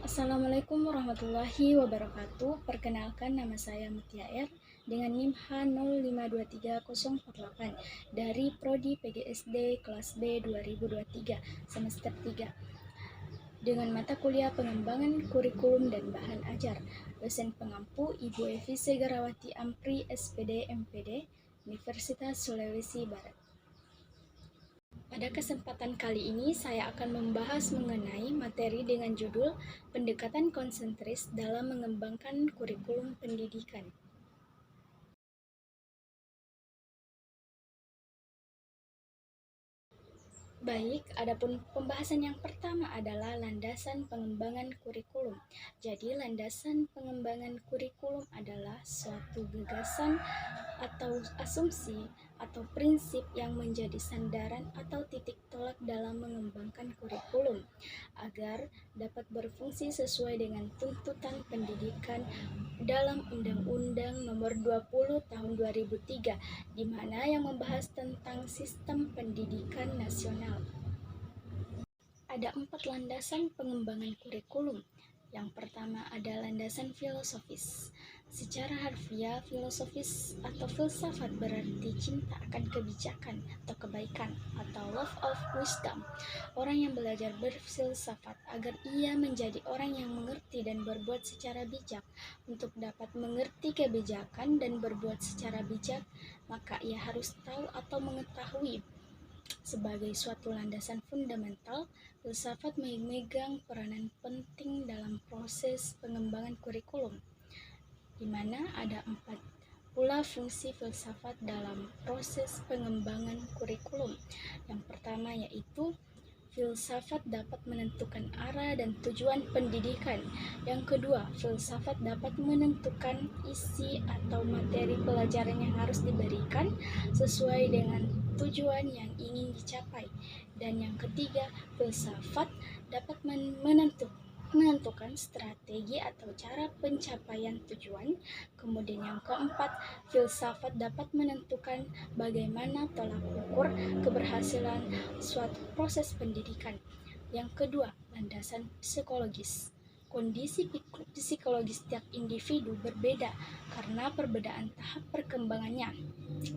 Assalamualaikum warahmatullahi wabarakatuh. Perkenalkan, nama saya Mutia R dengan NIM H05230448 dari Prodi PGSD kelas B 2023 semester 3 dengan mata kuliah pengembangan kurikulum dan bahan ajar. Dosen pengampu Ibu Evi Segarawati Ampri SPD MPD Universitas Sulawesi Barat. Pada kesempatan kali ini saya akan membahas mengenai materi dengan judul Pendekatan Konsentris dalam Mengembangkan Kurikulum Pendidikan. Baik, adapun pembahasan yang pertama adalah landasan pengembangan kurikulum. Jadi, landasan pengembangan kurikulum adalah suatu gagasan atau asumsi atau prinsip yang menjadi sandaran atau titik tolak dalam mengembangkan kurikulum agar dapat berfungsi sesuai dengan tuntutan pendidikan dalam Undang-Undang Nomor 20 Tahun 2003, di mana yang membahas tentang sistem pendidikan nasional. Ada 4 landasan pengembangan kurikulum. Yang pertama ada landasan filosofis. Secara harfiah, filosofis atau filsafat berarti cinta akan kebijakan atau kebaikan atau love of wisdom. Orang yang belajar berfilsafat agar ia menjadi orang yang mengerti dan berbuat secara bijak. Untuk dapat mengerti kebijakan dan berbuat secara bijak, maka ia harus tahu atau mengetahui. Sebagai suatu landasan fundamental, filsafat memegang peranan penting dalam proses pengembangan kurikulum, di mana ada 4 pula fungsi filsafat dalam proses pengembangan kurikulum. Yang pertama yaitu filsafat dapat menentukan arah dan tujuan pendidikan. Yang kedua, filsafat dapat menentukan isi atau materi pelajaran yang harus diberikan sesuai dengan tujuan yang ingin dicapai. Dan yang ketiga, filsafat dapat menentukan strategi atau cara pencapaian tujuan. Kemudian yang keempat, filsafat dapat menentukan bagaimana tolak ukur keberhasilan suatu proses pendidikan. Yang kedua, landasan psikologis. Kondisi psikologis setiap individu berbeda karena perbedaan tahap perkembangannya.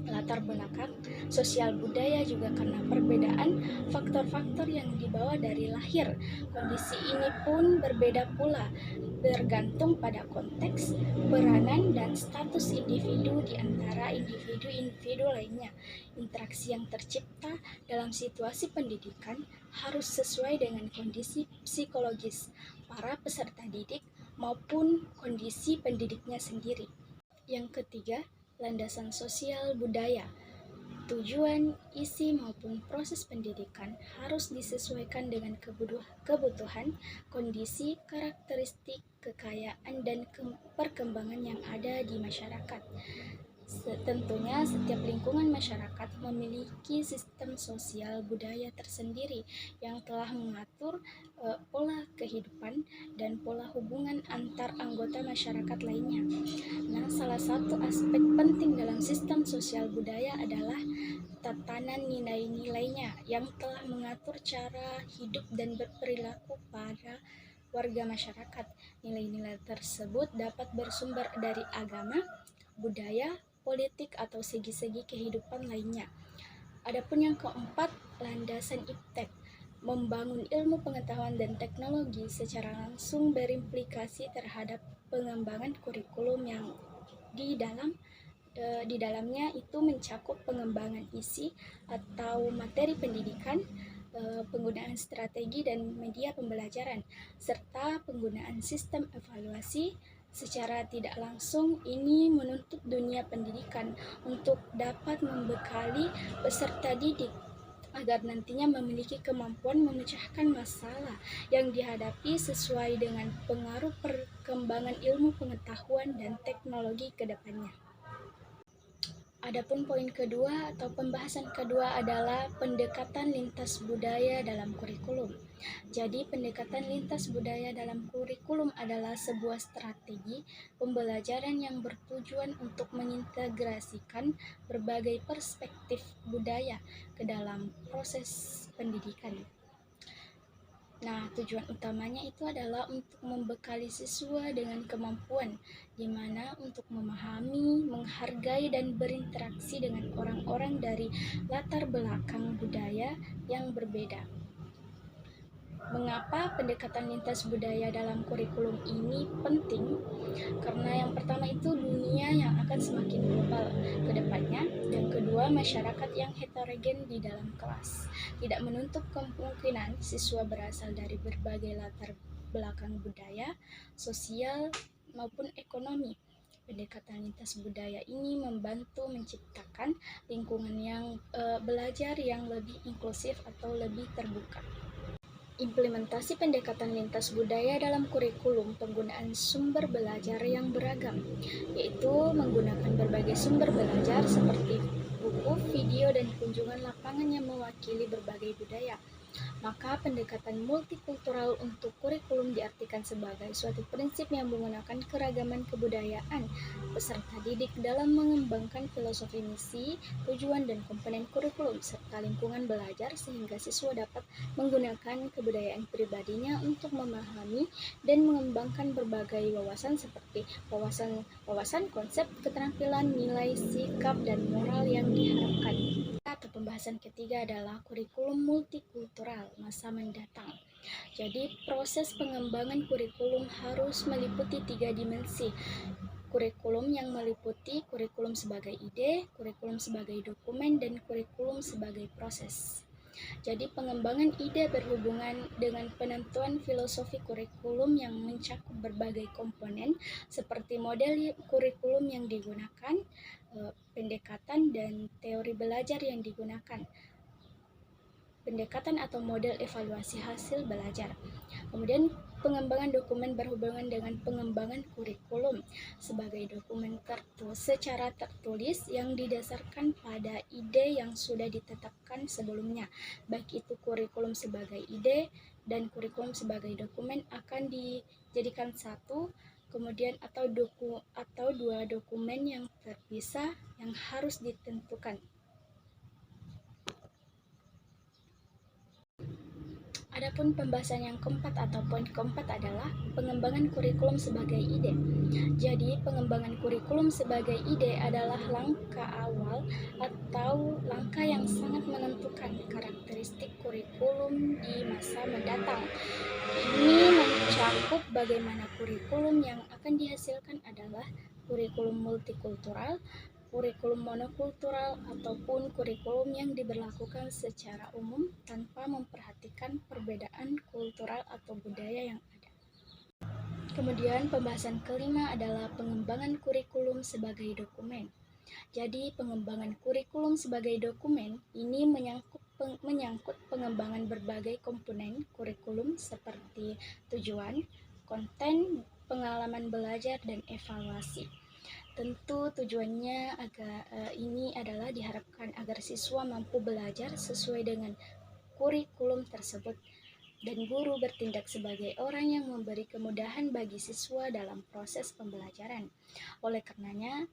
Latar belakang sosial budaya juga karena perbedaan faktor-faktor yang dibawa dari lahir. Kondisi ini pun berbeda pula, bergantung pada konteks, peranan, dan status individu di antara individu-individu lainnya. Interaksi yang tercipta dalam situasi pendidikan harus sesuai dengan kondisi psikologis para peserta didik maupun kondisi pendidiknya sendiri. Yang ketiga, landasan sosial budaya. Tujuan, isi, maupun proses pendidikan harus disesuaikan dengan kebutuhan, kondisi, karakteristik, kekayaan, dan perkembangan yang ada di masyarakat. Tentunya setiap lingkungan masyarakat memiliki sistem sosial budaya tersendiri yang telah mengatur pola kehidupan dan pola hubungan antar anggota masyarakat lainnya. Nah, salah satu aspek penting dalam sistem sosial budaya adalah tatanan nilai-nilainya yang telah mengatur cara hidup dan berperilaku pada warga masyarakat. Nilai-nilai tersebut dapat bersumber dari agama, budaya, politik, atau segi-segi kehidupan lainnya. Adapun yang keempat, landasan iptek. Membangun ilmu pengetahuan dan teknologi secara langsung berimplikasi terhadap pengembangan kurikulum yang di dalamnya itu mencakup pengembangan isi atau materi pendidikan, penggunaan strategi dan media pembelajaran, serta penggunaan sistem evaluasi. Secara tidak langsung, ini menuntut dunia pendidikan untuk dapat membekali peserta didik agar nantinya memiliki kemampuan memecahkan masalah yang dihadapi sesuai dengan pengaruh perkembangan ilmu pengetahuan dan teknologi ke depannya. Adapun poin kedua atau pembahasan kedua adalah pendekatan lintas budaya dalam kurikulum. Jadi, pendekatan lintas budaya dalam kurikulum adalah sebuah strategi pembelajaran yang bertujuan untuk mengintegrasikan berbagai perspektif budaya ke dalam proses pendidikan. Nah, tujuan utamanya itu adalah untuk membekali siswa dengan kemampuan, di mana untuk memahami, menghargai, dan berinteraksi dengan orang-orang dari latar belakang budaya yang berbeda. Mengapa pendekatan lintas budaya dalam kurikulum ini penting? Karena yang pertama itu dunia yang akan semakin global ke depannya, yang kedua masyarakat yang heterogen di dalam kelas. Tidak menutup kemungkinan siswa berasal dari berbagai latar belakang budaya, sosial, maupun ekonomi. Pendekatan lintas budaya ini membantu menciptakan lingkungan yang belajar yang lebih inklusif atau lebih terbuka. Implementasi pendekatan lintas budaya dalam kurikulum penggunaan sumber belajar yang beragam, yaitu menggunakan berbagai sumber belajar seperti buku, video, dan kunjungan lapangan yang mewakili berbagai budaya. Maka pendekatan multikultural untuk kurikulum diartikan sebagai suatu prinsip yang menggunakan keragaman kebudayaan peserta didik dalam mengembangkan filosofi misi, tujuan, dan komponen kurikulum serta lingkungan belajar sehingga siswa dapat menggunakan kebudayaan pribadinya untuk memahami dan mengembangkan berbagai wawasan seperti wawasan konsep, keterampilan, nilai, sikap, dan moral yang diharapkan. Atau pembahasan ketiga adalah kurikulum multikultural masa mendatang. Jadi proses pengembangan kurikulum harus meliputi 3 dimensi. Kurikulum yang meliputi kurikulum sebagai ide, kurikulum sebagai dokumen, dan kurikulum sebagai proses. Jadi pengembangan ide berhubungan dengan penentuan filosofi kurikulum yang mencakup berbagai komponen seperti model kurikulum yang digunakan, pendekatan dan teori belajar yang digunakan, pendekatan atau model evaluasi hasil belajar. Kemudian pengembangan dokumen berhubungan dengan pengembangan kurikulum sebagai dokumen secara tertulis yang didasarkan pada ide yang sudah ditetapkan sebelumnya. Baik itu kurikulum sebagai ide dan kurikulum sebagai dokumen akan dijadikan satu, kemudian atau dua dokumen yang terpisah yang harus ditentukan. Adapun pembahasan yang keempat atau poin keempat adalah pengembangan kurikulum sebagai ide. Jadi, pengembangan kurikulum sebagai ide adalah langkah awal atau langkah yang sangat menentukan karakteristik kurikulum di masa mendatang. Ini mencakup bagaimana kurikulum yang akan dihasilkan adalah kurikulum multikultural, kurikulum monokultural, ataupun kurikulum yang diberlakukan secara umum tanpa memperhatikan perbedaan kultural atau budaya yang ada. Kemudian pembahasan kelima adalah pengembangan kurikulum sebagai dokumen. Jadi pengembangan kurikulum sebagai dokumen ini menyangkut pengembangan berbagai komponen kurikulum seperti tujuan, konten, pengalaman belajar, dan evaluasi. Tentu tujuannya ini adalah diharapkan agar siswa mampu belajar sesuai dengan kurikulum tersebut dan guru bertindak sebagai orang yang memberi kemudahan bagi siswa dalam proses pembelajaran. Oleh karenanya,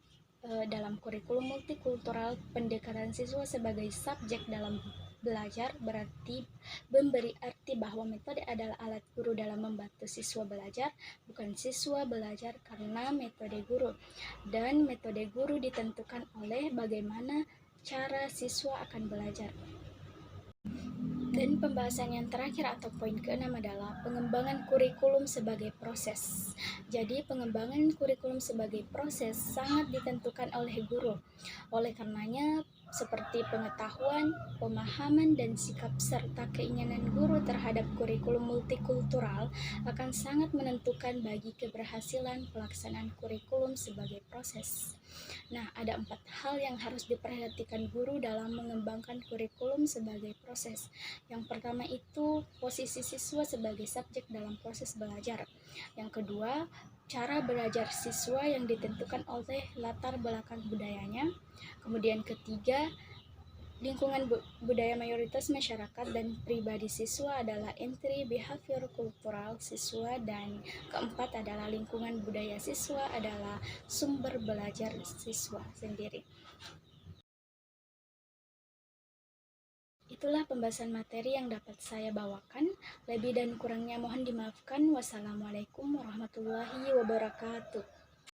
dalam kurikulum multikultural, pendekatan siswa sebagai subjek dalam belajar berarti memberi arti bahwa metode adalah alat guru dalam membantu siswa belajar, bukan siswa belajar karena metode guru. Dan metode guru ditentukan oleh bagaimana cara siswa akan belajar. Dan pembahasan yang terakhir atau poin keenam adalah pengembangan kurikulum sebagai proses. Jadi pengembangan kurikulum sebagai proses sangat ditentukan oleh guru. Oleh karenanya, seperti pengetahuan, pemahaman, dan sikap serta keinginan guru terhadap kurikulum multikultural akan sangat menentukan bagi keberhasilan pelaksanaan kurikulum sebagai proses. Nah, ada 4 hal yang harus diperhatikan guru dalam mengembangkan kurikulum sebagai proses. Yang pertama itu posisi siswa sebagai subjek dalam proses belajar. Yang kedua, cara belajar siswa yang ditentukan oleh latar belakang budayanya. Kemudian ketiga, lingkungan budaya mayoritas masyarakat dan pribadi siswa adalah entry behavior kultural siswa, dan keempat adalah lingkungan budaya siswa adalah sumber belajar siswa sendiri. Itulah pembahasan materi yang dapat saya bawakan. Lebih dan kurangnya mohon dimaafkan. Wassalamualaikum warahmatullahi wabarakatuh.